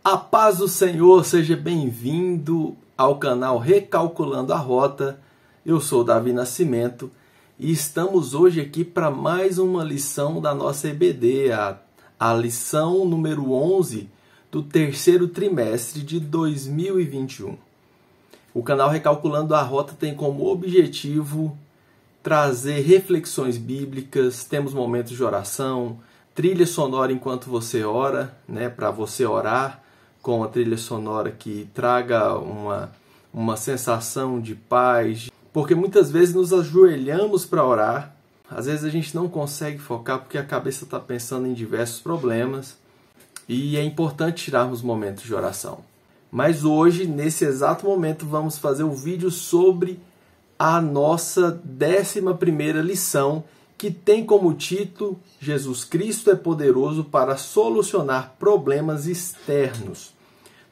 A paz do Senhor, seja bem-vindo ao canal Recalculando a Rota. Eu sou Davi Nascimento e estamos hoje aqui para mais uma lição da nossa EBD, a lição número 11 do terceiro trimestre de 2021. O canal Recalculando a Rota tem como objetivo trazer reflexões bíblicas, temos momentos de oração, trilha sonora enquanto você ora, para você orar, com a trilha sonora que traga uma sensação de paz, porque muitas vezes nos ajoelhamos para orar, às vezes a gente não consegue focar porque a cabeça está pensando em diversos problemas e é importante tirarmos momentos de oração. Mas hoje, nesse exato momento, vamos fazer um vídeo sobre a nossa 11ª lição, que tem como título Jesus Cristo é poderoso para solucionar problemas externos.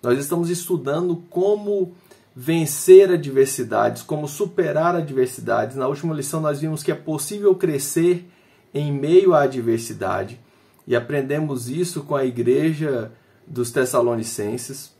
Nós estamos estudando como vencer adversidades, como superar adversidades. Na última lição nós vimos que é possível crescer em meio à adversidade e aprendemos isso com a igreja dos Tessalonicenses.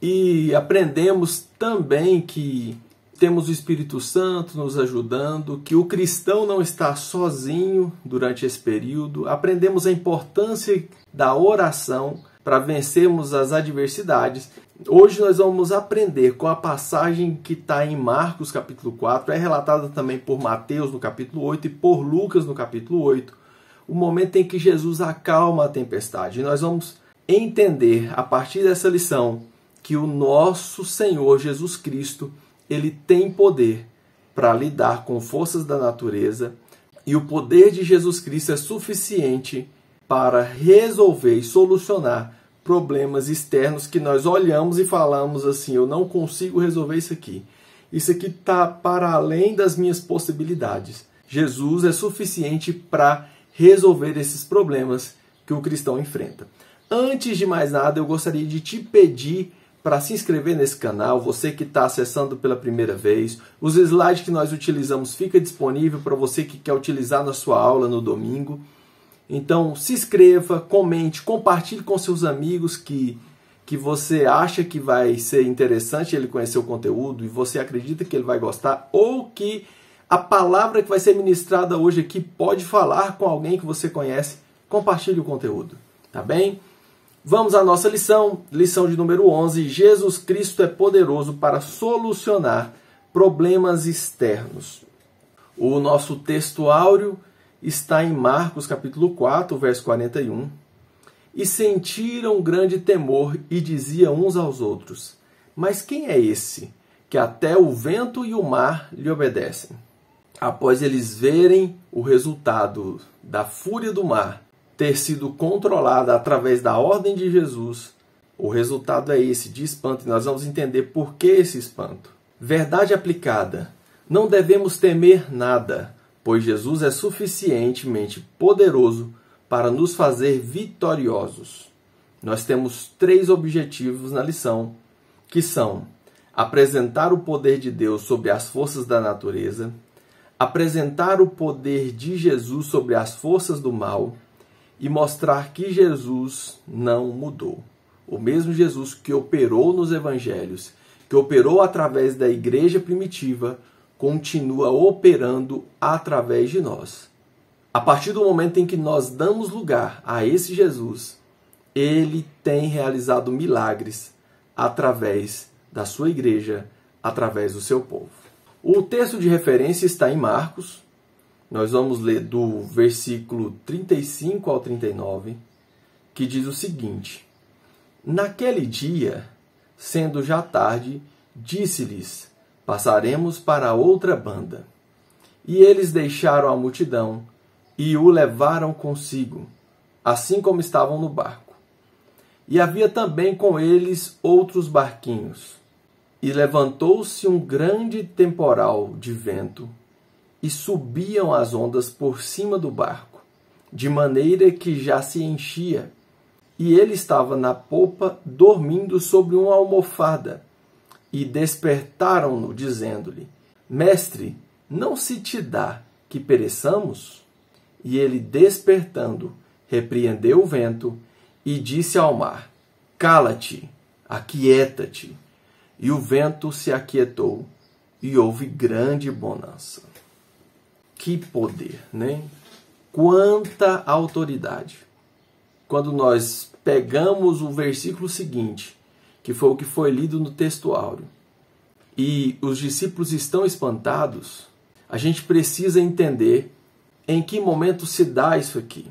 E aprendemos também que temos o Espírito Santo nos ajudando, que o cristão não está sozinho durante esse período. Aprendemos a importância da oração para vencermos as adversidades. Hoje nós vamos aprender com a passagem que está em Marcos capítulo 4, é relatada também por Mateus no capítulo 8 e por Lucas no capítulo 8, o momento em que Jesus acalma a tempestade. E nós vamos entender a partir dessa lição que o nosso Senhor Jesus Cristo, ele tem poder para lidar com forças da natureza e o poder de Jesus Cristo é suficiente para resolver e solucionar problemas externos que nós olhamos e falamos assim, eu não consigo resolver isso aqui. Isso aqui está para além das minhas possibilidades. Jesus é suficiente para resolver esses problemas que o cristão enfrenta. Antes de mais nada, eu gostaria de te pedir para se inscrever nesse canal, você que está acessando pela primeira vez. Os slides que nós utilizamos ficam disponíveis para você que quer utilizar na sua aula no domingo. Então se inscreva, comente, compartilhe com seus amigos que você acha que vai ser interessante ele conhecer o conteúdo e você acredita que ele vai gostar, ou que a palavra que vai ser ministrada hoje aqui pode falar com alguém que você conhece. Compartilhe o conteúdo, tá bem? Vamos à nossa lição de número 11. Jesus Cristo é poderoso para solucionar problemas externos. O nosso texto áureo está em Marcos capítulo 4, verso 41. E sentiram grande temor e diziam uns aos outros, mas quem é esse, que até o vento e o mar lhe obedecem? Após eles verem o resultado da fúria do mar ter sido controlada através da ordem de Jesus, o resultado é esse, de espanto, e nós vamos entender por que esse espanto. Verdade aplicada: não devemos temer nada, pois Jesus é suficientemente poderoso para nos fazer vitoriosos. Nós temos 3 objetivos na lição, que são apresentar o poder de Deus sobre as forças da natureza, apresentar o poder de Jesus sobre as forças do mal, e mostrar que Jesus não mudou. O mesmo Jesus que operou nos evangelhos, que operou através da igreja primitiva, continua operando através de nós. A partir do momento em que nós damos lugar a esse Jesus, ele tem realizado milagres através da sua igreja, através do seu povo. O texto de referência está em Marcos. Nós vamos ler do versículo 35 ao 39, que diz o seguinte: Naquele dia, sendo já tarde, disse-lhes, passaremos para outra banda. E eles deixaram a multidão e o levaram consigo, assim como estavam no barco. E havia também com eles outros barquinhos. E levantou-se um grande temporal de vento, e subiam as ondas por cima do barco, de maneira que já se enchia, e ele estava na popa, dormindo sobre uma almofada. E despertaram-no, dizendo-lhe, Mestre, não se te dá que pereçamos? E ele, despertando, repreendeu o vento e disse ao mar, cala-te, aquieta-te. E o vento se aquietou e houve grande bonança. Que poder, né? Quanta autoridade. Quando nós pegamos o versículo seguinte, que foi o que foi lido no texto áureo, e os discípulos estão espantados, a gente precisa entender em que momento se dá isso aqui.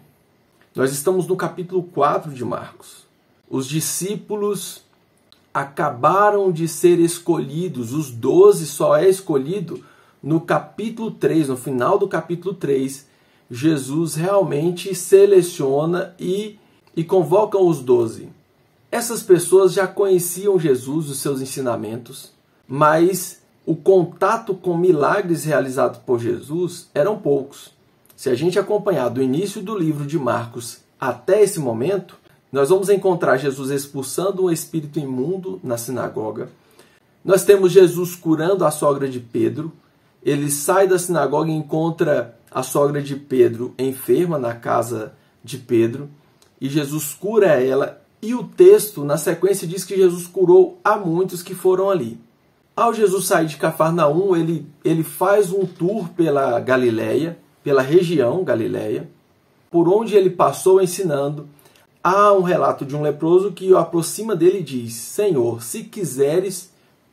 Nós estamos no capítulo 4 de Marcos. Os discípulos acabaram de ser escolhidos, os 12 só é escolhido no capítulo 3, no final do capítulo 3, Jesus realmente seleciona e convoca os 12. Essas pessoas já conheciam Jesus, os seus ensinamentos, mas o contato com milagres realizados por Jesus eram poucos. Se a gente acompanhar do início do livro de Marcos até esse momento, nós vamos encontrar Jesus expulsando um espírito imundo na sinagoga. Nós temos Jesus curando a sogra de Pedro. Ele sai da sinagoga e encontra a sogra de Pedro enferma na casa de Pedro. E Jesus cura ela. E o texto, na sequência, diz que Jesus curou a muitos que foram ali. Ao Jesus sair de Cafarnaum, ele faz um tour pela Galileia, pela região Galileia, por onde ele passou ensinando. Há um relato de um leproso que o aproxima dele e diz: Senhor, se quiseres,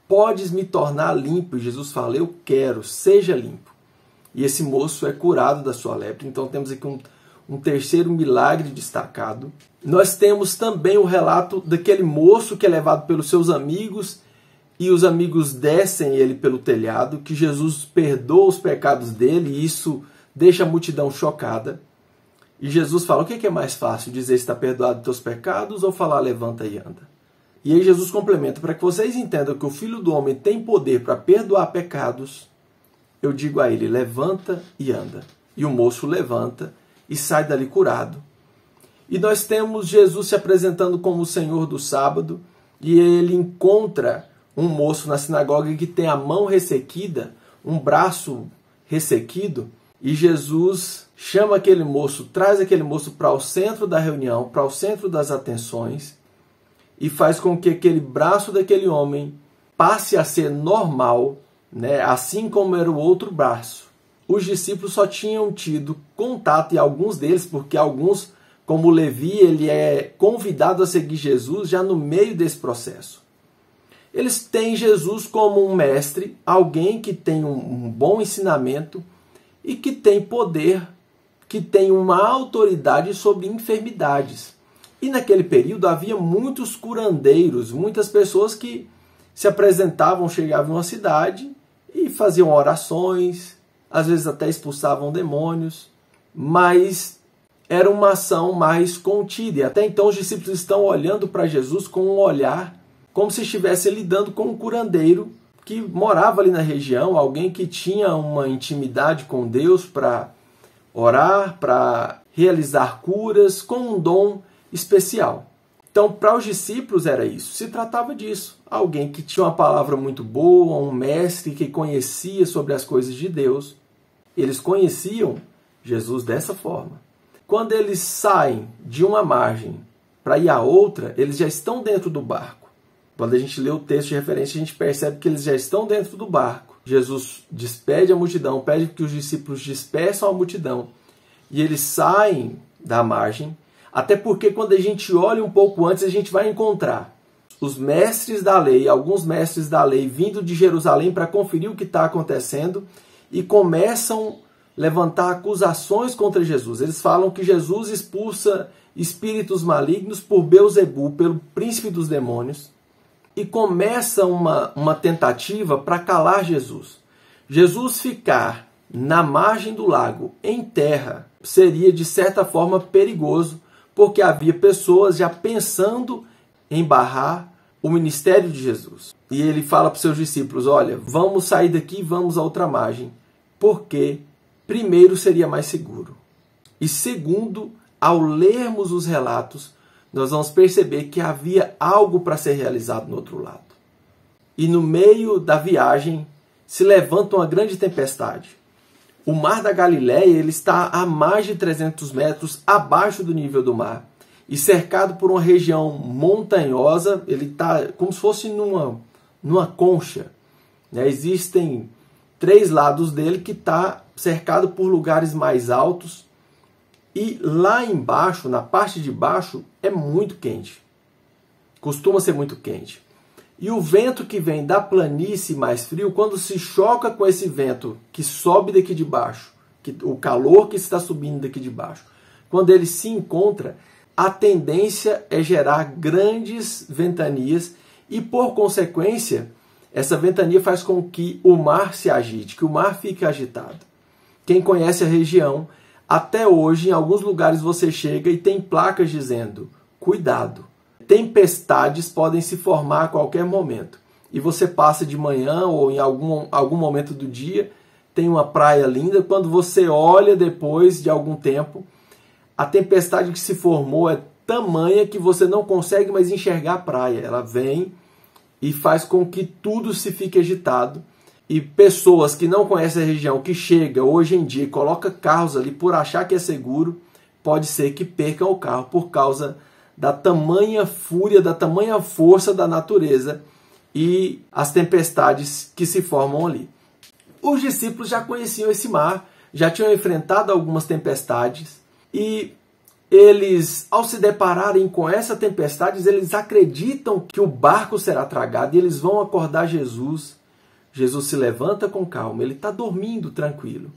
podes me tornar limpo. E Jesus fala: eu quero, seja limpo. E esse moço é curado da sua lepra. Então temos aqui um terceiro milagre destacado. Nós temos também o relato daquele moço que é levado pelos seus amigos e os amigos descem ele pelo telhado, que Jesus perdoa os pecados dele e isso deixa a multidão chocada. E Jesus fala: o que é mais fácil? Dizer está perdoado dos teus pecados ou falar levanta e anda? E aí Jesus complementa: para que vocês entendam que o Filho do Homem tem poder para perdoar pecados, eu digo a ele, levanta e anda. E o moço levanta e sai dali curado. E nós temos Jesus se apresentando como o Senhor do sábado, e ele encontra um moço na sinagoga que tem a mão ressequida, um braço ressequido, e Jesus chama aquele moço, traz aquele moço para o centro da reunião, para o centro das atenções, e faz com que aquele braço daquele homem passe a ser normal, né? Assim como era o outro braço. Os discípulos só tinham tido contato, e alguns deles, porque alguns, como Levi, ele é convidado a seguir Jesus já no meio desse processo. Eles têm Jesus como um mestre, alguém que tem um bom ensinamento e que tem poder, que tem uma autoridade sobre enfermidades. E naquele período havia muitos curandeiros, muitas pessoas que se apresentavam, chegavam em uma cidade e faziam orações, às vezes até expulsavam demônios, mas era uma ação mais contida. E até então os discípulos estão olhando para Jesus com um olhar como se estivesse lidando com um curandeiro que morava ali na região, alguém que tinha uma intimidade com Deus para orar, para realizar curas, com um dom especial. Então, para os discípulos era isso, se tratava disso. Alguém que tinha uma palavra muito boa, um mestre que conhecia sobre as coisas de Deus. Eles conheciam Jesus dessa forma. Quando eles saem de uma margem para ir à outra, eles já estão dentro do barco. Quando a gente lê o texto de referência, a gente percebe que eles já estão dentro do barco. Jesus despede a multidão, pede que os discípulos dispersam a multidão. E eles saem da margem, até porque quando a gente olha um pouco antes, a gente vai encontrar os mestres da lei, alguns mestres da lei vindo de Jerusalém para conferir o que está acontecendo e começam a levantar acusações contra Jesus. Eles falam que Jesus expulsa espíritos malignos por Beelzebu, pelo príncipe dos demônios. E começa uma tentativa para calar Jesus. Jesus ficar na margem do lago, em terra, seria de certa forma perigoso, porque havia pessoas já pensando em barrar o ministério de Jesus. E ele fala para os seus discípulos: olha, vamos sair daqui e vamos a outra margem, porque primeiro seria mais seguro. E segundo, ao lermos os relatos, nós vamos perceber que havia algo para ser realizado no outro lado. E no meio da viagem se levanta uma grande tempestade. O mar da Galileia ele está a mais de 300 metros abaixo do nível do mar. e cercado por uma região montanhosa. Ele está como se fosse numa concha, né? Existem 3 lados dele que está cercado por lugares mais altos, e lá embaixo, na parte de baixo, é muito quente. Costuma ser muito quente. E o vento que vem da planície mais frio, quando se choca com esse vento que sobe daqui de baixo, o calor que está subindo daqui de baixo, quando ele se encontra, a tendência é gerar grandes ventanias e, por consequência, essa ventania faz com que o mar se agite, que o mar fique agitado. Quem conhece a região, até hoje, em alguns lugares você chega e tem placas dizendo: cuidado, tempestades podem se formar a qualquer momento. E você passa de manhã ou em algum momento do dia, tem uma praia linda, quando você olha depois de algum tempo, a tempestade que se formou é tamanha que você não consegue mais enxergar a praia. Ela vem e faz com que tudo se fique agitado. E pessoas que não conhecem a região, que chega hoje em dia e coloca carros ali por achar que é seguro, pode ser que percam o carro por causa da tamanha fúria, da tamanha força da natureza e as tempestades que se formam ali. Os discípulos já conheciam esse mar, já tinham enfrentado algumas tempestades, e eles, ao se depararem com essas tempestades, eles acreditam que o barco será tragado e eles vão acordar Jesus. Jesus se levanta com calma, ele está dormindo tranquilo.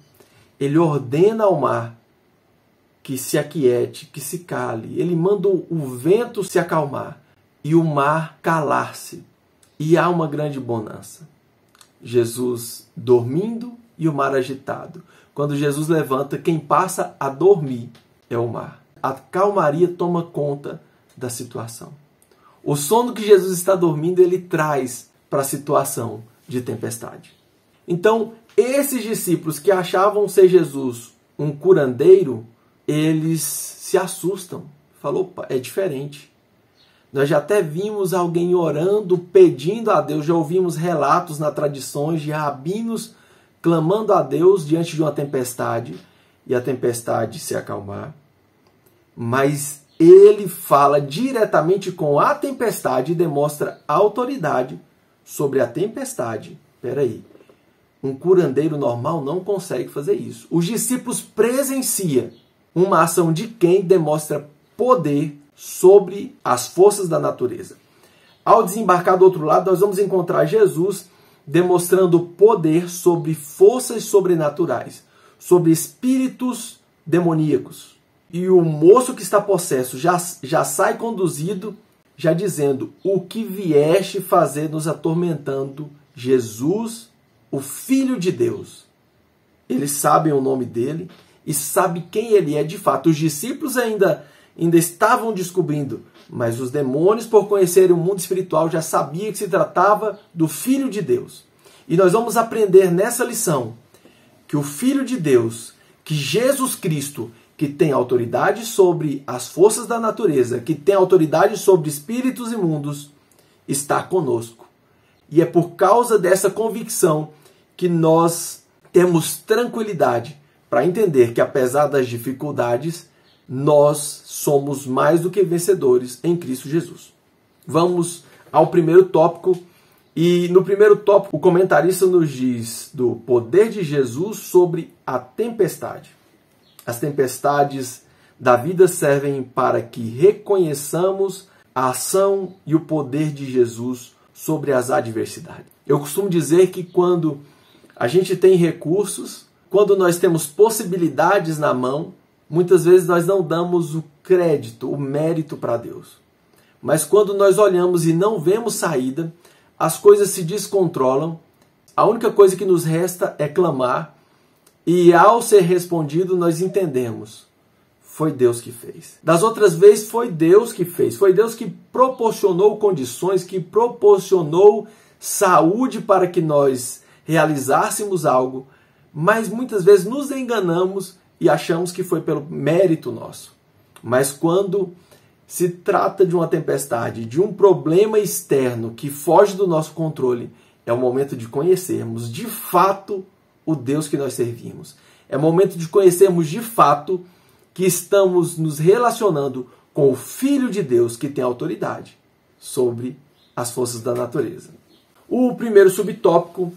Ele ordena ao mar que se aquiete, que se cale. Ele manda o vento se acalmar e o mar calar-se. E há uma grande bonança. Jesus dormindo e o mar agitado. Quando Jesus levanta, quem passa a dormir é o mar. A calmaria toma conta da situação. O sono que Jesus está dormindo, ele traz para a situação de tempestade. Então, esses discípulos que achavam ser Jesus um curandeiro, eles se assustam. Falou, opa, é diferente. Nós já até vimos alguém orando, pedindo a Deus, já ouvimos relatos nas tradições de rabinos clamando a Deus diante de uma tempestade e a tempestade se acalmar. Mas ele fala diretamente com a tempestade e demonstra autoridade sobre a tempestade. Espera aí, um curandeiro normal não consegue fazer isso. Os discípulos presenciam uma ação de quem demonstra poder sobre as forças da natureza. Ao desembarcar do outro lado, nós vamos encontrar Jesus demonstrando poder sobre forças sobrenaturais, sobre espíritos demoníacos. E o moço que está possesso já sai conduzido, já dizendo: o que vieste fazer nos atormentando, Jesus, o Filho de Deus. Eles sabem o nome dele e sabem quem ele é de fato. Os discípulos ainda estavam descobrindo, mas os demônios, por conhecerem o mundo espiritual, já sabiam que se tratava do Filho de Deus. E nós vamos aprender nessa lição que o Filho de Deus, que Jesus Cristo, que tem autoridade sobre as forças da natureza, que tem autoridade sobre espíritos imundos, está conosco. E é por causa dessa convicção que nós temos tranquilidade para entender que, apesar das dificuldades, nós somos mais do que vencedores em Cristo Jesus. Vamos ao primeiro tópico. E no primeiro tópico, o comentarista nos diz do poder de Jesus sobre a tempestade. As tempestades da vida servem para que reconheçamos a ação e o poder de Jesus sobre as adversidades. Eu costumo dizer que quando a gente tem recursos, quando nós temos possibilidades na mão, muitas vezes nós não damos o crédito, o mérito para Deus. Mas quando nós olhamos e não vemos saída, as coisas se descontrolam, a única coisa que nos resta é clamar, e ao ser respondido nós entendemos, foi Deus que fez. Das outras vezes foi Deus que fez, foi Deus que proporcionou condições, que proporcionou saúde para que nós realizássemos algo, mas muitas vezes nos enganamos e achamos que foi pelo mérito nosso. Mas quando se trata de uma tempestade, de um problema externo que foge do nosso controle, é o momento de conhecermos de fato o Deus que nós servimos. É o momento de conhecermos de fato que estamos nos relacionando com o Filho de Deus que tem autoridade sobre as forças da natureza. O primeiro subtópico,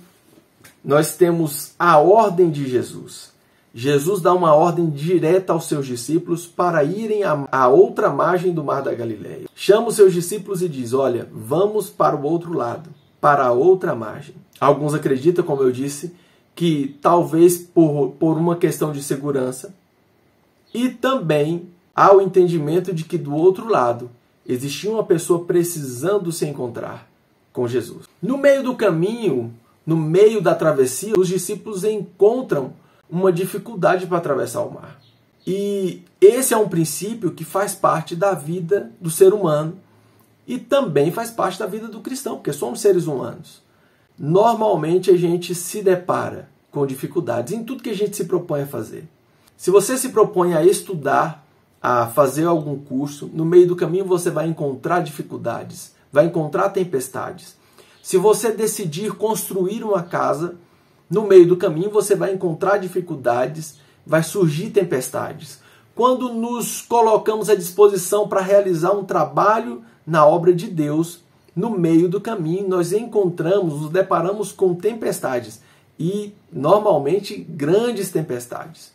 nós temos a ordem de Jesus. Jesus dá uma ordem direta aos seus discípulos para irem à outra margem do Mar da Galileia. Chama os seus discípulos e diz, olha, vamos para o outro lado, para a outra margem. Alguns acreditam, como eu disse, que talvez por uma questão de segurança e também há o entendimento de que do outro lado existia uma pessoa precisando se encontrar com Jesus. No meio do caminho, no meio da travessia, os discípulos encontram uma dificuldade para atravessar o mar. E esse é um princípio que faz parte da vida do ser humano e também faz parte da vida do cristão, porque somos seres humanos. Normalmente a gente se depara com dificuldades em tudo que a gente se propõe a fazer. Se você se propõe a estudar, a fazer algum curso, no meio do caminho você vai encontrar dificuldades, vai encontrar tempestades. Se você decidir construir uma casa, no meio do caminho você vai encontrar dificuldades, vai surgir tempestades. Quando nos colocamos à disposição para realizar um trabalho na obra de Deus, no meio do caminho nós nos deparamos com tempestades e normalmente grandes tempestades.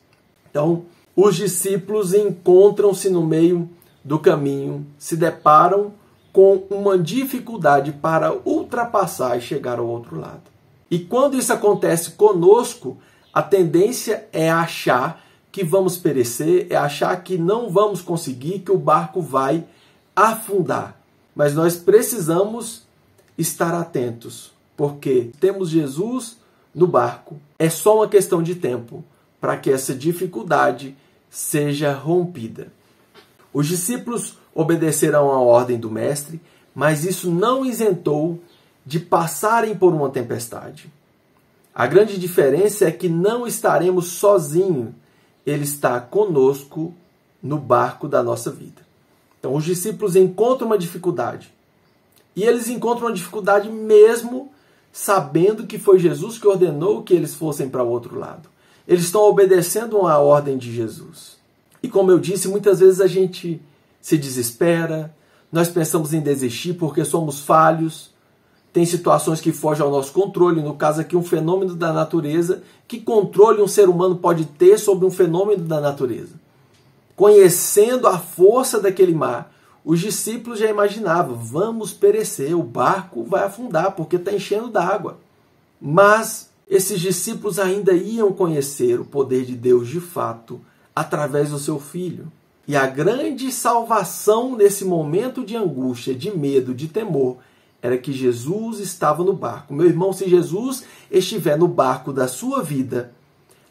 Então, os discípulos encontram-se no meio do caminho, se deparam com uma dificuldade para ultrapassar e chegar ao outro lado. E quando isso acontece conosco, a tendência é achar que vamos perecer, é achar que não vamos conseguir, que o barco vai afundar. Mas nós precisamos estar atentos, porque temos Jesus no barco. É só uma questão de tempo para que essa dificuldade seja rompida. Os discípulos obedeceram à ordem do mestre, mas isso não isentou de passarem por uma tempestade. A grande diferença é que não estaremos sozinhos. Ele está conosco no barco da nossa vida. Então, os discípulos encontram uma dificuldade. E eles encontram uma dificuldade mesmo sabendo que foi Jesus que ordenou que eles fossem para o outro lado. Eles estão obedecendo à ordem de Jesus. E como eu disse, muitas vezes a gente se desespera, nós pensamos em desistir porque somos falhos, tem situações que fogem ao nosso controle, no caso aqui um fenômeno da natureza. Que controle um ser humano pode ter sobre um fenômeno da natureza? Conhecendo a força daquele mar, os discípulos já imaginavam, vamos perecer, o barco vai afundar porque está enchendo d'água. Mas esses discípulos ainda iam conhecer o poder de Deus de fato através do seu Filho. E a grande salvação nesse momento de angústia, de medo, de temor, era que Jesus estava no barco. Meu irmão, se Jesus estiver no barco da sua vida,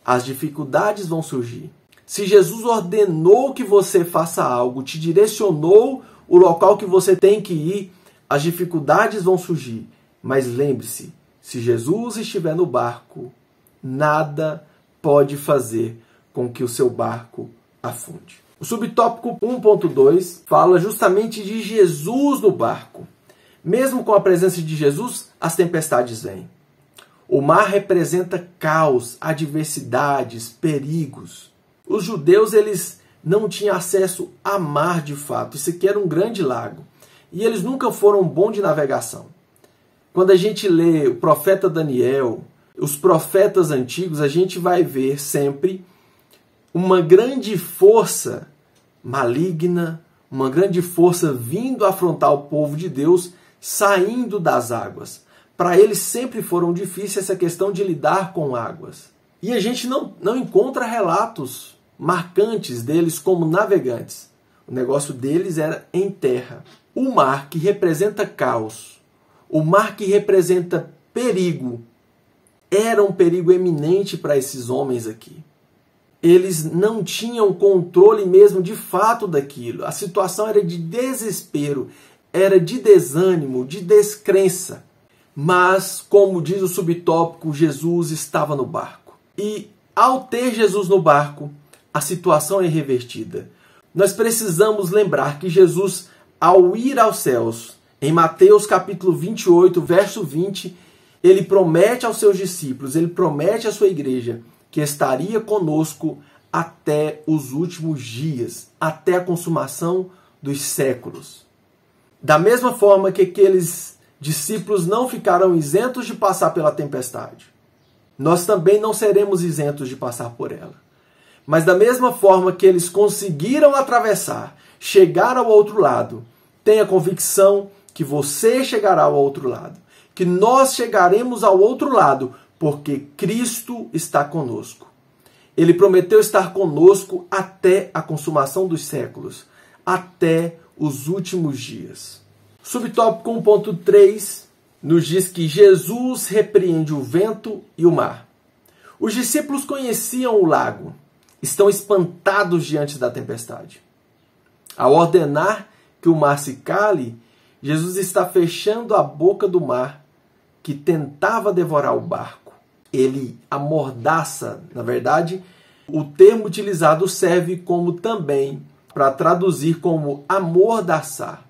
as dificuldades vão surgir. Se Jesus ordenou que você faça algo, te direcionou o local que você tem que ir, as dificuldades vão surgir. Mas lembre-se, se Jesus estiver no barco, nada pode fazer com que o seu barco afunde. O subtópico 1.2 fala justamente de Jesus no barco. Mesmo com a presença de Jesus, as tempestades vêm. O mar representa caos, adversidades, perigos. Os judeus, eles não tinham acesso a mar de fato. Isso aqui era um grande lago. E eles nunca foram bons de navegação. Quando a gente lê o profeta Daniel, os profetas antigos, a gente vai ver sempre uma grande força maligna, uma grande força vindo afrontar o povo de Deus, saindo das águas. Para eles sempre foram difíceis essa questão de lidar com águas. E a gente não encontra relatos marcantes deles como navegantes. O negócio deles era em terra. O mar que representa caos, o mar que representa perigo, era um perigo eminente para esses homens aqui. Eles não tinham controle mesmo de fato daquilo. A situação era de desespero, era de desânimo, de descrença. Mas, como diz o subtópico, Jesus estava no barco. E ao ter Jesus no barco, a situação é revertida. Nós precisamos lembrar que Jesus, ao ir aos céus, em Mateus capítulo 28, verso 20, ele promete aos seus discípulos, ele promete à sua igreja, que estaria conosco até os últimos dias, até a consumação dos séculos. Da mesma forma que aqueles discípulos não ficaram isentos de passar pela tempestade, nós também não seremos isentos de passar por ela. Mas da mesma forma que eles conseguiram atravessar, chegar ao outro lado, tenha convicção que você chegará ao outro lado, que nós chegaremos ao outro lado, porque Cristo está conosco. Ele prometeu estar conosco até a consumação dos séculos, até os últimos dias. Subtópico 1.3 nos diz que Jesus repreende o vento e o mar. Os discípulos conheciam o lago, estão espantados diante da tempestade. Ao ordenar que o mar se cale, Jesus está fechando a boca do mar que tentava devorar o barco. Ele amordaça, na verdade, o termo utilizado serve como também para traduzir como amordaçar.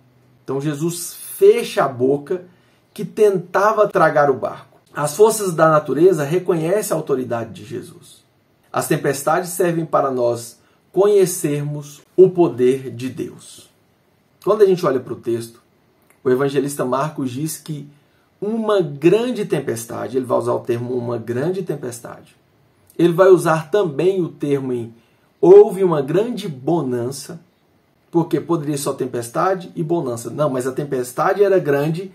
Então Jesus fecha a boca que tentava tragar o barco. As forças da natureza reconhecem a autoridade de Jesus. As tempestades servem para nós conhecermos o poder de Deus. Quando a gente olha para o texto, o evangelista Marcos diz que uma grande tempestade, ele vai usar o termo uma grande tempestade. Ele vai usar também o termo em houve uma grande bonança, porque poderia ser só tempestade e bonança. Não, mas a tempestade era grande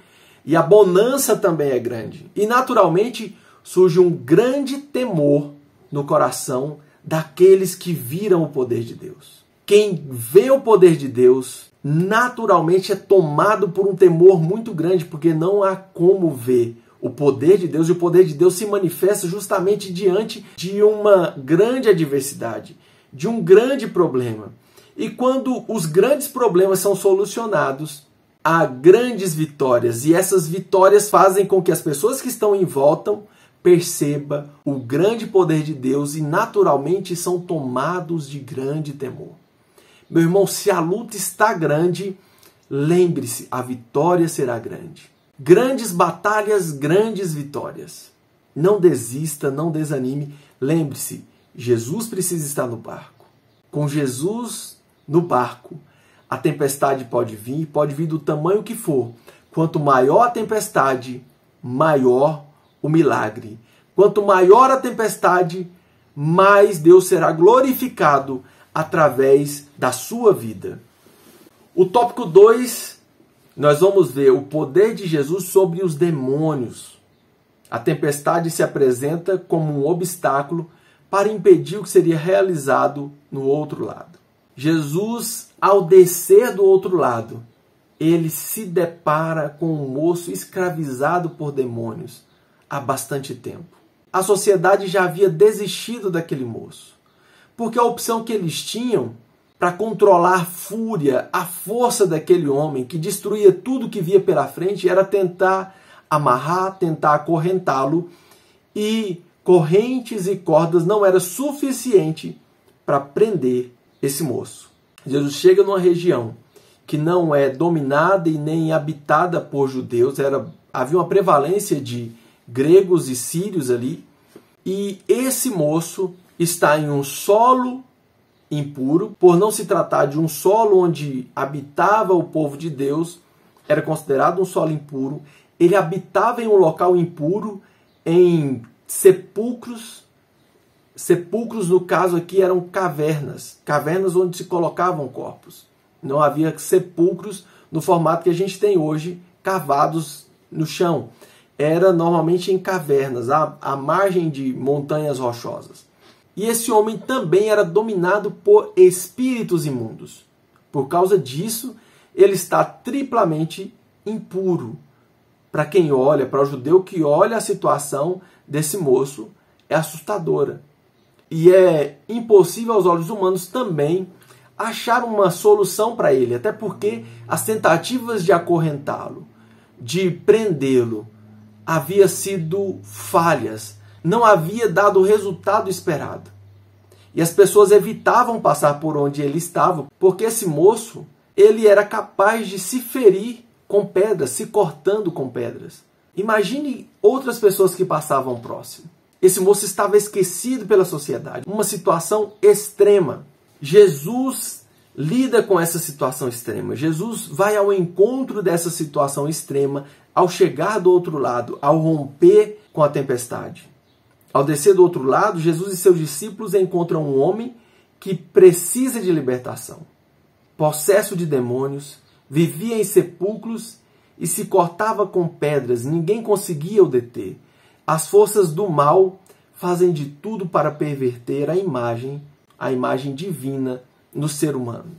e a bonança também é grande. E naturalmente surge um grande temor no coração daqueles que viram o poder de Deus. Quem vê o poder de Deus naturalmente é tomado por um temor muito grande, porque não há como ver o poder de Deus, e o poder de Deus se manifesta justamente diante de uma grande adversidade, de um grande problema. E quando os grandes problemas são solucionados, há grandes vitórias, e essas vitórias fazem com que as pessoas que estão em volta percebam o grande poder de Deus e naturalmente são tomados de grande temor. Meu irmão, se a luta está grande, lembre-se, a vitória será grande. Grandes batalhas, grandes vitórias. Não desista, não desanime. Lembre-se, Jesus precisa estar no barco. Com Jesus no barco, a tempestade pode vir do tamanho que for. Quanto maior a tempestade, maior o milagre. Quanto maior a tempestade, mais Deus será glorificado através da sua vida. O tópico 2, nós vamos ver o poder de Jesus sobre os demônios. A tempestade se apresenta como um obstáculo para impedir o que seria realizado no outro lado. Jesus, ao descer do outro lado, ele se depara com um moço escravizado por demônios há bastante tempo. A sociedade já havia desistido daquele moço, porque a opção que eles tinham para controlar a fúria, a força daquele homem que destruía tudo que via pela frente era tentar amarrar, tentar acorrentá-lo, e correntes e cordas não era suficiente para prender esse moço. Jesus chega numa região que não é dominada e nem habitada por judeus, havia uma prevalência de gregos e sírios ali, e esse moço está em um solo impuro, por não se tratar de um solo onde habitava o povo de Deus, era considerado um solo impuro. Ele habitava em um local impuro, em sepulcros. Sepulcros, no caso aqui, eram cavernas. Cavernas onde se colocavam corpos. Não havia sepulcros no formato que a gente tem hoje, cavados no chão. Era normalmente em cavernas, à margem de montanhas rochosas. E esse homem também era dominado por espíritos imundos. Por causa disso, ele está triplamente impuro. Para quem olha, para o judeu que olha a situação desse moço, é assustadora. E é impossível aos olhos humanos também achar uma solução para ele, até porque as tentativas de acorrentá-lo, de prendê-lo, havia sido falhas, não havia dado o resultado esperado. E as pessoas evitavam passar por onde ele estava, porque esse moço, ele era capaz de se ferir com pedras, se cortando com pedras. Imagine outras pessoas que passavam próximo. Esse moço estava esquecido pela sociedade. Uma situação extrema. Jesus lida com essa situação extrema. Jesus vai ao encontro dessa situação extrema ao chegar do outro lado, ao romper com a tempestade. Ao descer do outro lado, Jesus e seus discípulos encontram um homem que precisa de libertação. Possesso de demônios, vivia em sepulcros e se cortava com pedras, ninguém conseguia o deter. As forças do mal fazem de tudo para perverter a imagem divina no ser humano.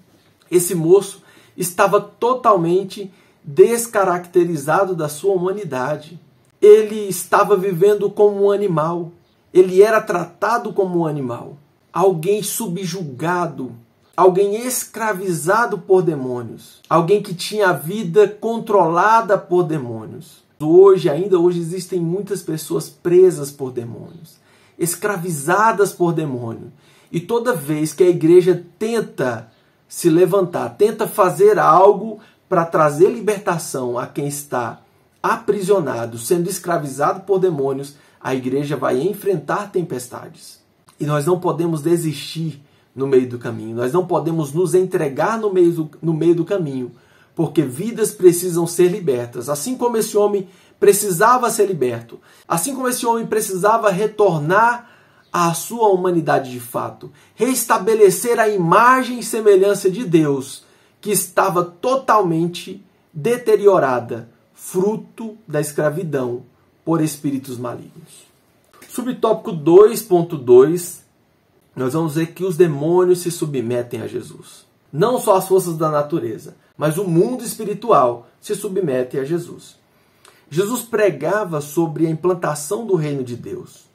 Esse moço estava totalmente descaracterizado da sua humanidade. Ele estava vivendo como um animal. Ele era tratado como um animal. Alguém subjugado, alguém escravizado por demônios, alguém que tinha a vida controlada por demônios. Ainda hoje existem muitas pessoas presas por demônios, escravizadas por demônio. E toda vez que a igreja tenta se levantar, tenta fazer algo para trazer libertação a quem está aprisionado, sendo escravizado por demônios, a igreja vai enfrentar tempestades. E nós não podemos desistir no meio do caminho. Nós não podemos nos entregar no meio do caminho, porque vidas precisam ser libertas. Assim como esse homem precisava ser liberto, assim como esse homem precisava retornar à sua humanidade de fato, restabelecer a imagem e semelhança de Deus, que estava totalmente deteriorada, fruto da escravidão por espíritos malignos. Subtópico 2.2, nós vamos ver que os demônios se submetem a Jesus. Não só as forças da natureza, mas o mundo espiritual se submete a Jesus. Jesus pregava sobre a implantação do reino de Deus.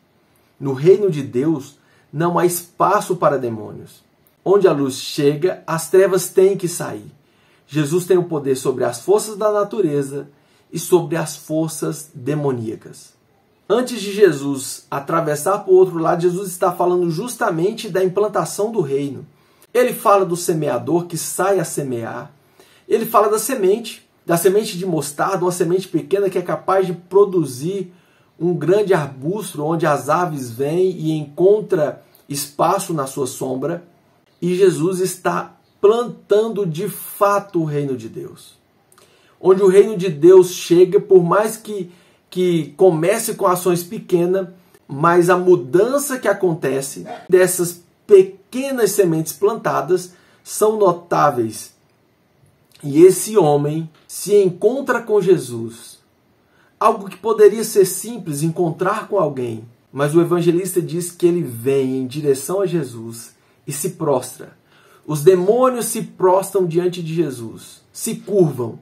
No reino de Deus não há espaço para demônios. Onde a luz chega, as trevas têm que sair. Jesus tem o poder sobre as forças da natureza e sobre as forças demoníacas. Antes de Jesus atravessar para o outro lado, Jesus está falando justamente da implantação do reino. Ele fala do semeador que sai a semear. Ele fala da semente de mostarda, uma semente pequena que é capaz de produzir um grande arbusto onde as aves vêm e encontram espaço na sua sombra. E Jesus está plantando de fato o reino de Deus. Onde o reino de Deus chega, por mais que comece com ações pequenas, mas a mudança que acontece dessas pequenas sementes plantadas são notáveis. E esse homem se encontra com Jesus. Algo que poderia ser simples, encontrar com alguém. Mas o evangelista diz que ele vem em direção a Jesus e se prostra. Os demônios se prostram diante de Jesus, se curvam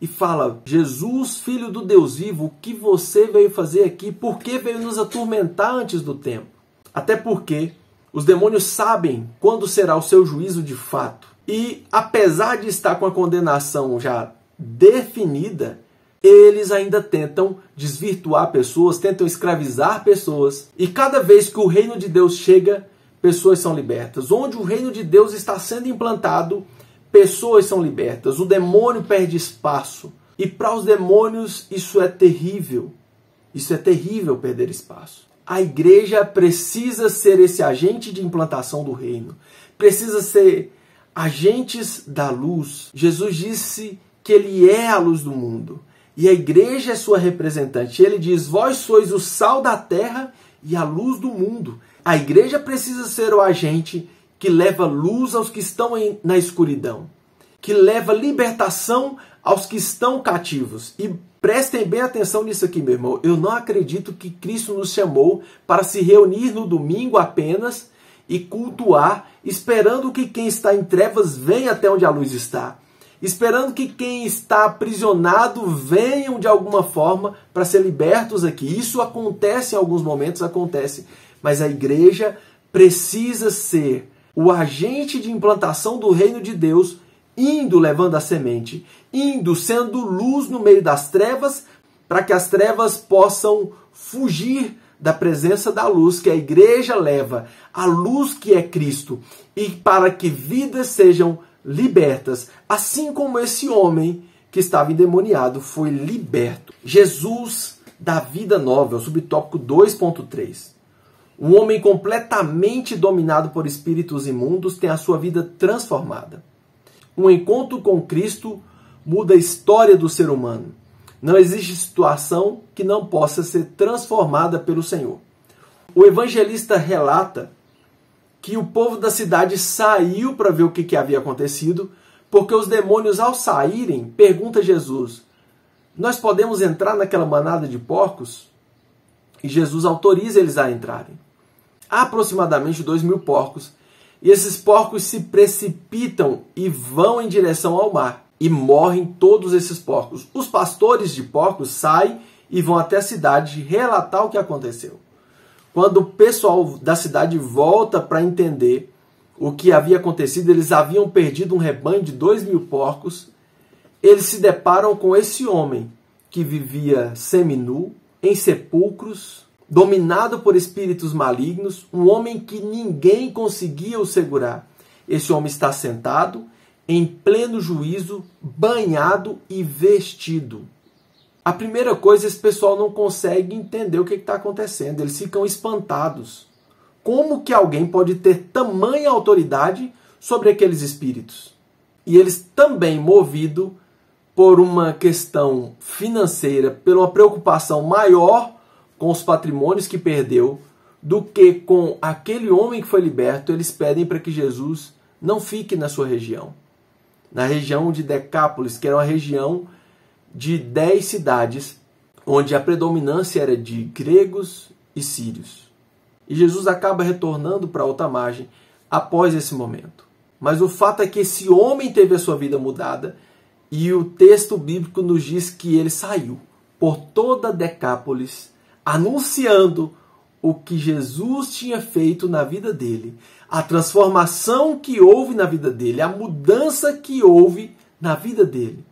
e fala: Jesus, filho do Deus vivo, o que você veio fazer aqui? Por que veio nos atormentar antes do tempo? Até porque os demônios sabem quando será o seu juízo de fato. E apesar de estar com a condenação já definida, eles ainda tentam desvirtuar pessoas, tentam escravizar pessoas. E cada vez que o reino de Deus chega, pessoas são libertas. Onde o reino de Deus está sendo implantado, pessoas são libertas. O demônio perde espaço. E para os demônios isso é terrível. Isso é terrível, perder espaço. A igreja precisa ser esse agente de implantação do reino. Precisa ser agentes da luz. Jesus disse que ele é a luz do mundo. E a igreja é sua representante. Ele diz: vós sois o sal da terra e a luz do mundo. A igreja precisa ser o agente que leva luz aos que estão na escuridão, que leva libertação aos que estão cativos. E prestem bem atenção nisso aqui, meu irmão. Eu não acredito que Cristo nos chamou para se reunir no domingo apenas e cultuar, esperando que quem está em trevas venha até onde a luz está. Esperando que quem está aprisionado venham de alguma forma para ser libertos aqui. Isso acontece em alguns momentos, acontece. Mas a igreja precisa ser o agente de implantação do reino de Deus, indo levando a semente, indo sendo luz no meio das trevas, para que as trevas possam fugir da presença da luz que a igreja leva, a luz que é Cristo, e para que vidas sejam libertas, assim como esse homem que estava endemoniado foi liberto. Jesus dá vida nova, é o subtópico 2.3. Um homem completamente dominado por espíritos imundos tem a sua vida transformada. Um encontro com Cristo muda a história do ser humano. Não existe situação que não possa ser transformada pelo Senhor. O evangelista relata que o povo da cidade saiu para ver o que havia acontecido, porque os demônios, ao saírem, perguntam a Jesus: nós podemos entrar naquela manada de porcos? E Jesus autoriza eles a entrarem. Há aproximadamente 2.000 porcos, e esses porcos se precipitam e vão em direção ao mar, e morrem todos esses porcos. Os pastores de porcos saem e vão até a cidade relatar o que aconteceu. Quando o pessoal da cidade volta para entender o que havia acontecido, eles haviam perdido um rebanho de 2.000 porcos, eles se deparam com esse homem que vivia seminu, em sepulcros, dominado por espíritos malignos, um homem que ninguém conseguia o segurar. Esse homem está sentado, em pleno juízo, banhado e vestido. A primeira coisa, esse pessoal não consegue entender o que está acontecendo. Eles ficam espantados. Como que alguém pode ter tamanha autoridade sobre aqueles espíritos? E eles também, movidos por uma questão financeira, por uma preocupação maior com os patrimônios que perdeu do que com aquele homem que foi liberto, eles pedem para que Jesus não fique na sua região. Na região de Decápolis, que era uma região de 10 cidades, onde a predominância era de gregos e sírios. E Jesus acaba retornando para outra margem após esse momento. Mas o fato é que esse homem teve a sua vida mudada, e o texto bíblico nos diz que ele saiu por toda Decápolis, anunciando o que Jesus tinha feito na vida dele, a transformação que houve na vida dele, a mudança que houve na vida dele.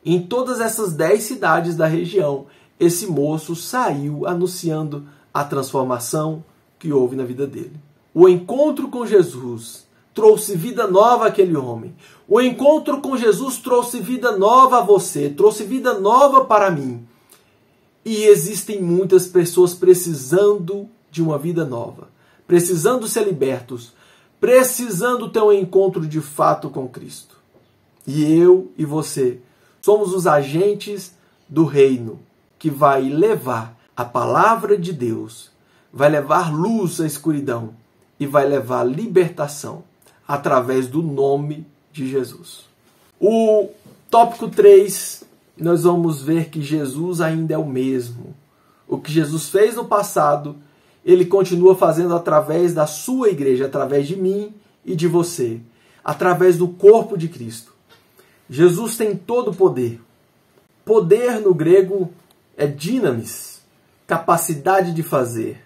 Em todas essas 10 cidades da região, esse moço saiu anunciando a transformação que houve na vida dele. O encontro com Jesus trouxe vida nova àquele homem. O encontro com Jesus trouxe vida nova a você, trouxe vida nova para mim. E existem muitas pessoas precisando de uma vida nova, precisando ser libertos, precisando ter um encontro de fato com Cristo. E eu e você somos os agentes do reino que vai levar a palavra de Deus, vai levar luz à escuridão e vai levar libertação através do nome de Jesus. O tópico 3, nós vamos ver que Jesus ainda é o mesmo. O que Jesus fez no passado, ele continua fazendo através da sua igreja, através de mim e de você, através do corpo de Cristo. Jesus tem todo o poder. Poder no grego é dynamis, capacidade de fazer,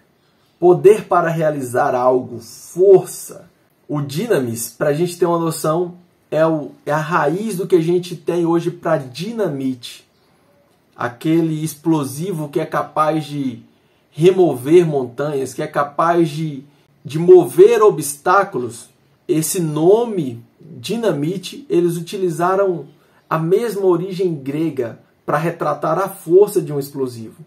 poder para realizar algo, força. O dynamis, para a gente ter uma noção, é a raiz do que a gente tem hoje para dinamite. Aquele explosivo que é capaz de remover montanhas, que é capaz de mover obstáculos. Esse nome, dinamite, eles utilizaram a mesma origem grega para retratar a força de um explosivo.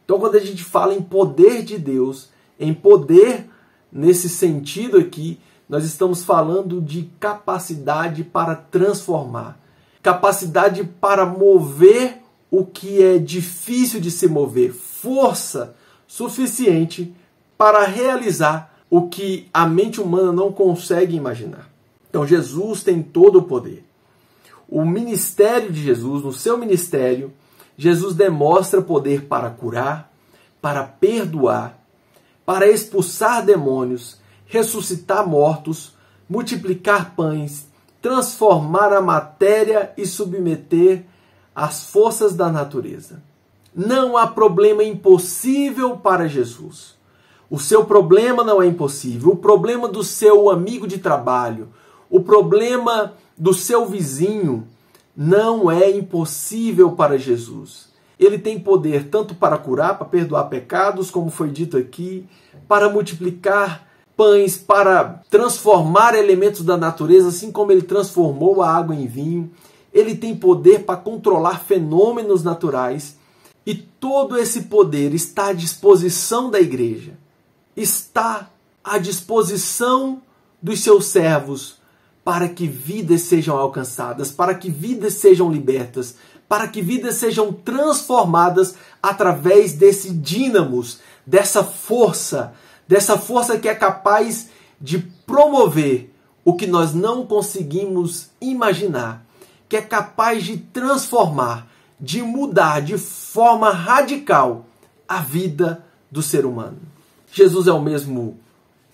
Então, quando a gente fala em poder de Deus, em poder nesse sentido aqui, nós estamos falando de capacidade para transformar, capacidade para mover o que é difícil de se mover, força suficiente para realizar o que a mente humana não consegue imaginar. Então, Jesus tem todo o poder. O ministério de Jesus, no seu ministério, Jesus demonstra poder para curar, para perdoar, para expulsar demônios, ressuscitar mortos, multiplicar pães, transformar a matéria e submeter às forças da natureza. Não há problema impossível para Jesus. O seu problema não é impossível. O problema do seu amigo de trabalho, o problema do seu vizinho não é impossível para Jesus. Ele tem poder tanto para curar, para perdoar pecados, como foi dito aqui, para multiplicar pães, para transformar elementos da natureza, assim como ele transformou a água em vinho. Ele tem poder para controlar fenômenos naturais. E todo esse poder está à disposição da igreja. está à disposição dos seus servos para que vidas sejam alcançadas, para que vidas sejam libertas, para que vidas sejam transformadas através desse dínamos, dessa força que é capaz de promover o que nós não conseguimos imaginar, que é capaz de transformar, de mudar de forma radical a vida do ser humano. Jesus é o mesmo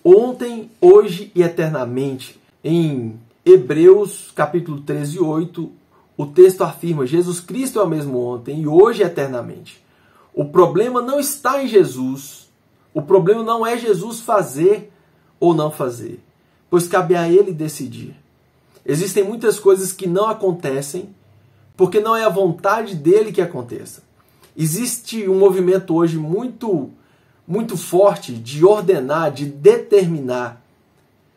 ontem, hoje e eternamente. Em Hebreus capítulo 13, 8, o texto afirma: Jesus Cristo é o mesmo ontem e hoje e eternamente. O problema não está em Jesus. O problema não é Jesus fazer ou não fazer, pois cabe a Ele decidir. Existem muitas coisas que não acontecem porque não é a vontade dele que aconteça. Existe um movimento hoje muito forte de ordenar, de determinar.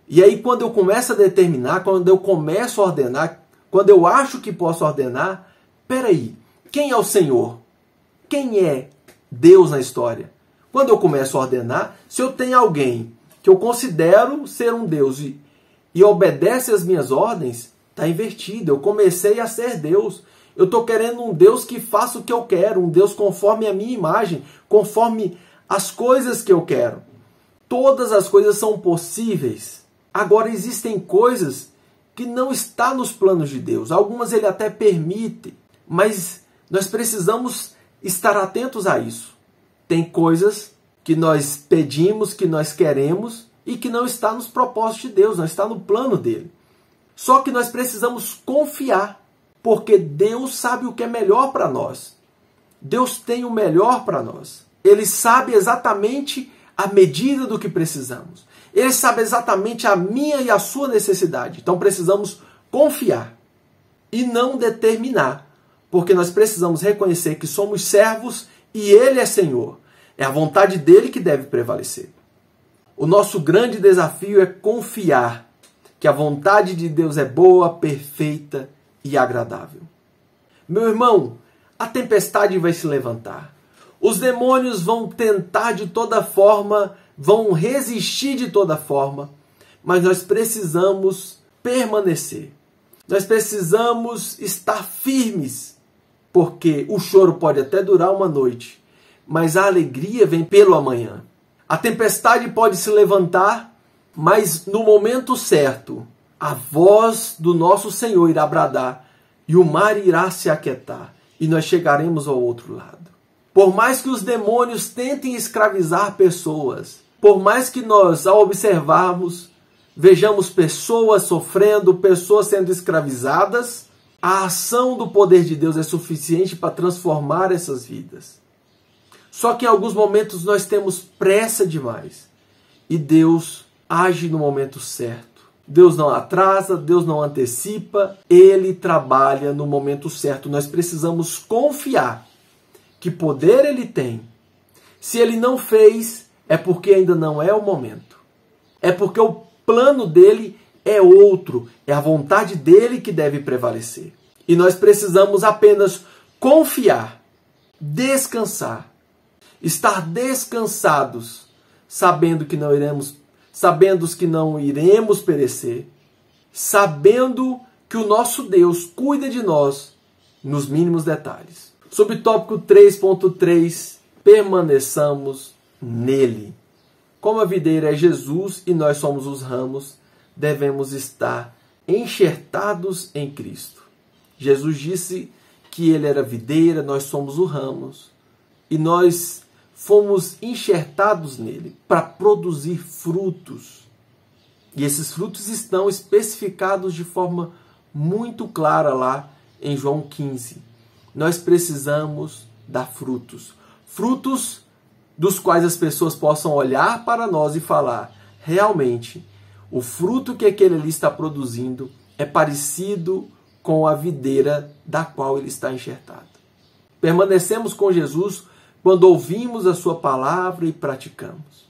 E aí quando eu começo a determinar, quando eu começo a ordenar, quando eu acho que posso ordenar, peraí, quem é o Senhor? Quem é Deus na história? Quando eu começo a ordenar, se eu tenho alguém que eu considero ser um Deus e obedece às minhas ordens, está invertido. Eu comecei a ser Deus. Eu estou querendo um Deus que faça o que eu quero, um Deus conforme a minha imagem, conforme as coisas que eu quero. Todas as coisas são possíveis. Agora existem coisas que não estão nos planos de Deus. Algumas ele até permite, mas nós precisamos estar atentos a isso. Tem coisas que nós pedimos, que nós queremos e que não está nos propósitos de Deus, não está no plano dele. Só que nós precisamos confiar, porque Deus sabe o que é melhor para nós. Deus tem o melhor para nós. Ele sabe exatamente a medida do que precisamos. Ele sabe exatamente a minha e a sua necessidade. Então precisamos confiar e não determinar, porque nós precisamos reconhecer que somos servos e Ele é Senhor. É a vontade dele que deve prevalecer. O nosso grande desafio é confiar que a vontade de Deus é boa, perfeita e agradável. Meu irmão, a tempestade vai se levantar. Os demônios vão tentar de toda forma, vão resistir de toda forma, mas nós precisamos permanecer. Nós precisamos estar firmes, porque o choro pode até durar uma noite, mas a alegria vem pelo amanhã. A tempestade pode se levantar, mas no momento certo, a voz do nosso Senhor irá bradar e o mar irá se aquietar e nós chegaremos ao outro lado. Por mais que os demônios tentem escravizar pessoas, por mais que nós, ao observarmos, vejamos pessoas sofrendo, pessoas sendo escravizadas, a ação do poder de Deus é suficiente para transformar essas vidas. Só que em alguns momentos nós temos pressa demais e Deus age no momento certo. Deus não atrasa, Deus não antecipa, Ele trabalha no momento certo. Nós precisamos confiar que poder Ele tem. Se Ele não fez, é porque ainda não é o momento. É porque o plano dele é outro, é a vontade dele que deve prevalecer. E nós precisamos apenas confiar, descansar, estar descansados, sabendo que não iremos perecer, sabendo que o nosso Deus cuida de nós nos mínimos detalhes. Subtópico 3.3, permaneçamos nele. Como a videira é Jesus e nós somos os ramos, devemos estar enxertados em Cristo. Jesus disse que ele era a videira, nós somos os ramos, e nós fomos enxertados nele para produzir frutos. E esses frutos estão especificados de forma muito clara lá em João 15. Nós precisamos dar frutos. Frutos dos quais as pessoas possam olhar para nós e falar: realmente, o fruto que aquele ali está produzindo é parecido com a videira da qual ele está enxertado. Permanecemos com Jesus quando ouvimos a sua palavra e praticamos.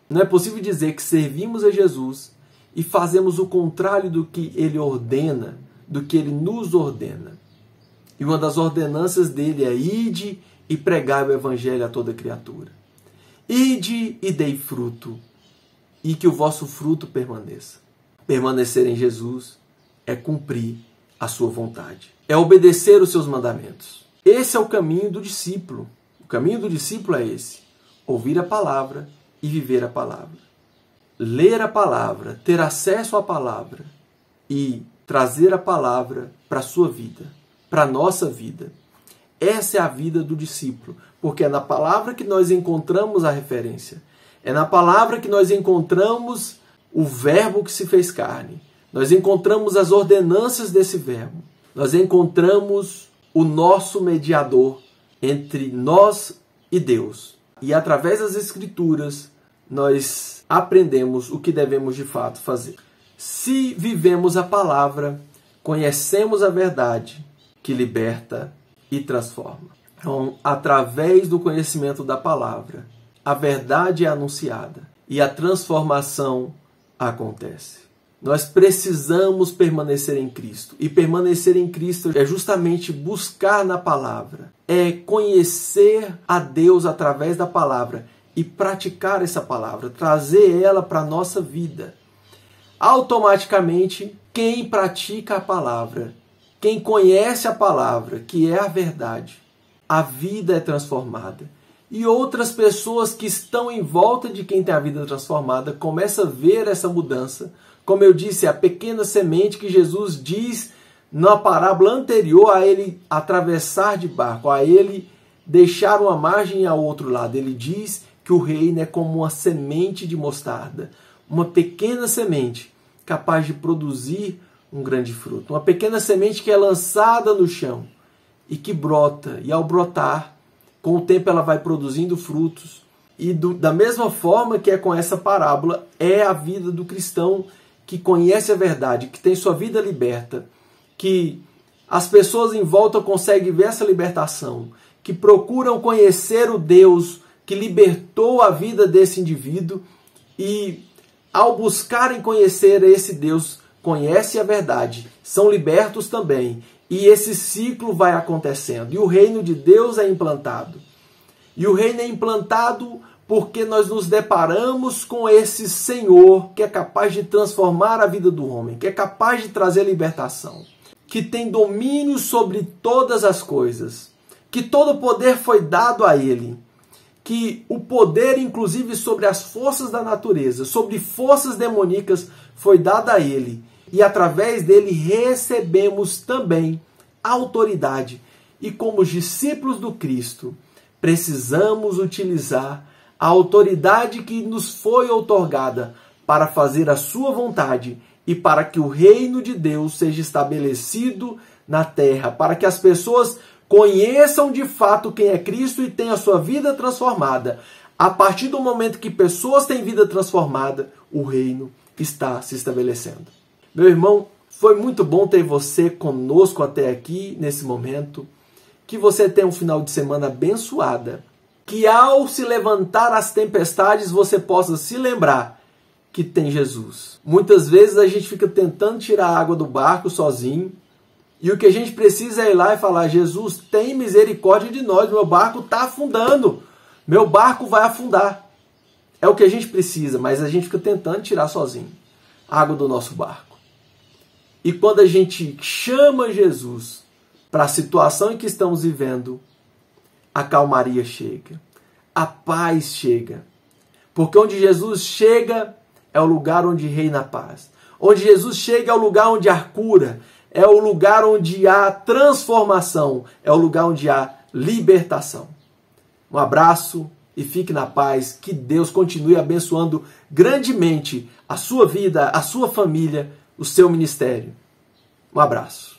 Não é possível dizer que servimos a Jesus e fazemos o contrário do que ele ordena, do que ele nos ordena. E uma das ordenanças dele é: ide e pregai o evangelho a toda criatura. Ide e dei fruto, e que o vosso fruto permaneça. Permanecer em Jesus é cumprir a sua vontade, é obedecer os seus mandamentos. Esse é o caminho do discípulo. O caminho do discípulo é esse: ouvir a palavra e viver a palavra. Ler a palavra, ter acesso à palavra e trazer a palavra para a sua vida, para a nossa vida. Essa é a vida do discípulo, porque é na palavra que nós encontramos a referência. É na palavra que nós encontramos o verbo que se fez carne. Nós encontramos as ordenanças desse verbo. Nós encontramos o nosso mediador entre nós e Deus. E através das Escrituras, nós aprendemos o que devemos de fato fazer. Se vivemos a palavra, conhecemos a verdade que liberta e transforma. Então, através do conhecimento da palavra, a verdade é anunciada e a transformação acontece. Nós precisamos permanecer em Cristo. E permanecer em Cristo é justamente buscar na palavra. É conhecer a Deus através da palavra e praticar essa palavra, trazer ela para a nossa vida. Automaticamente, quem pratica a palavra, quem conhece a palavra, que é a verdade, a vida é transformada. E outras pessoas que estão em volta de quem tem a vida transformada começam a ver essa mudança. Como eu disse, a pequena semente que Jesus diz na parábola anterior a ele atravessar de barco, a ele deixar uma margem ao outro lado. Ele diz que o reino é como uma semente de mostarda, uma pequena semente capaz de produzir um grande fruto. Uma pequena semente que é lançada no chão e que brota, e ao brotar, com o tempo ela vai produzindo frutos. E da mesma forma que é com essa parábola, é a vida do cristão que conhece a verdade, que tem sua vida liberta, que as pessoas em volta conseguem ver essa libertação, que procuram conhecer o Deus que libertou a vida desse indivíduo e, ao buscarem conhecer esse Deus, conhecem a verdade, são libertos também. E esse ciclo vai acontecendo. E o reino de Deus é implantado. E o reino é implantado porque nós nos deparamos com esse Senhor que é capaz de transformar a vida do homem, que é capaz de trazer libertação, que tem domínio sobre todas as coisas, que todo o poder foi dado a Ele, que o poder, inclusive, sobre as forças da natureza, sobre forças demoníacas, foi dado a Ele. E através dele recebemos também autoridade. E como discípulos do Cristo, precisamos utilizar a autoridade que nos foi outorgada para fazer a sua vontade e para que o reino de Deus seja estabelecido na terra, para que as pessoas conheçam de fato quem é Cristo e tenham a sua vida transformada. A partir do momento que pessoas têm vida transformada, o reino está se estabelecendo. Meu irmão, foi muito bom ter você conosco até aqui, nesse momento. Que você tenha um final de semana abençoada. Que ao se levantar as tempestades, você possa se lembrar que tem Jesus. Muitas vezes a gente fica tentando tirar a água do barco sozinho. E o que a gente precisa é ir lá e falar: Jesus, tem misericórdia de nós, meu barco está afundando. Meu barco vai afundar. É o que a gente precisa, mas a gente fica tentando tirar sozinho a água do nosso barco. E quando a gente chama Jesus para a situação em que estamos vivendo, a calmaria chega, a paz chega. Porque onde Jesus chega é o lugar onde reina a paz. Onde Jesus chega é o lugar onde há cura, é o lugar onde há transformação, é o lugar onde há libertação. Um abraço e fique na paz. Que Deus continue abençoando grandemente a sua vida, a sua família, o seu ministério. Um abraço.